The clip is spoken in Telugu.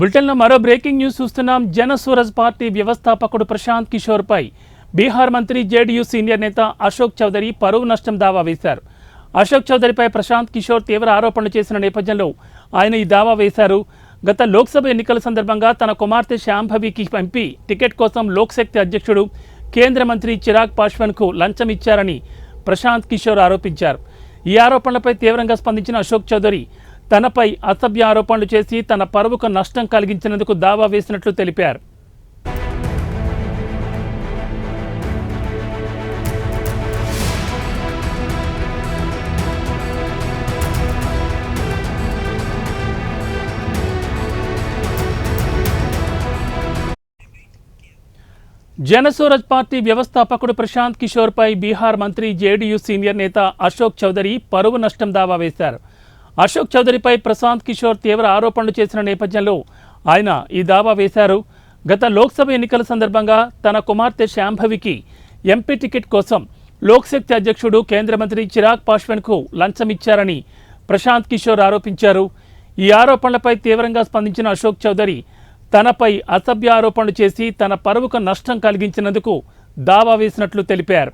బులెటిన్లో మరో బ్రేకింగ్ న్యూస్ చూస్తున్నాం. జనసూరజ్ పార్టీ వ్యవస్థాపకుడు ప్రశాంత్ కిషోర్ పై బీహార్ మంత్రి జేడీయూ సీనియర్ నేత అశోక్ చౌదరి పరువు నష్టం దావా వేశారు. అశోక్ చౌదరిపై ప్రశాంత్ కిషోర్ తీవ్ర ఆరోపణలు చేసిన నేపథ్యంలో ఆయన ఈ దావా వేశారు. గత లోక్సభ ఎన్నికల సందర్భంగా తన కుమార్తె శాంభవికి ఎంపీ టికెట్ కోసం లోక్శక్తి అధ్యక్షుడు కేంద్ర మంత్రి చిరాగ్ పాస్వాన్కు లంచం ఇచ్చారని ప్రశాంత్ కిషోర్ ఆరోపించారు. ఈ ఆరోపణలపై తీవ్రంగా స్పందించిన అశోక్ చౌదరి తనపై అసభ్య ఆరోపణలు చేసి తన పరువుకు నష్టం కలిగించినందుకు దావా వేసినట్లు తెలిపారు. జనసూరజ్ పార్టీ వ్యవస్థాపకుడు ప్రశాంత్ కిషోర్ పై బీహార్ మంత్రి జేడీయూ సీనియర్ నేత అశోక్ చౌదరి పరువు నష్టం దావా వేశారు. అశోక్ చౌదరిపై ప్రశాంత్ కిషోర్ తీవ్ర ఆరోపణలు చేసిన నేపథ్యంలో ఆయన ఈ దావా వేశారు. గత లోక్సభ ఎన్నికల సందర్భంగా తన కుమార్తె శాంభవికి ఎంపీ టికెట్ కోసం లోక్శక్తి అధ్యక్షుడు కేంద్ర మంత్రి చిరాగ్ పాస్వాన్కు లంచం ఇచ్చారని ప్రశాంత్ కిషోర్ ఆరోపించారు. ఈ ఆరోపణలపై తీవ్రంగా స్పందించిన అశోక్ చౌదరి తనపై అసభ్య ఆరోపణలు చేసి తన పరువుకు నష్టం కలిగించినందుకు దావా వేసినట్లు తెలిపారు.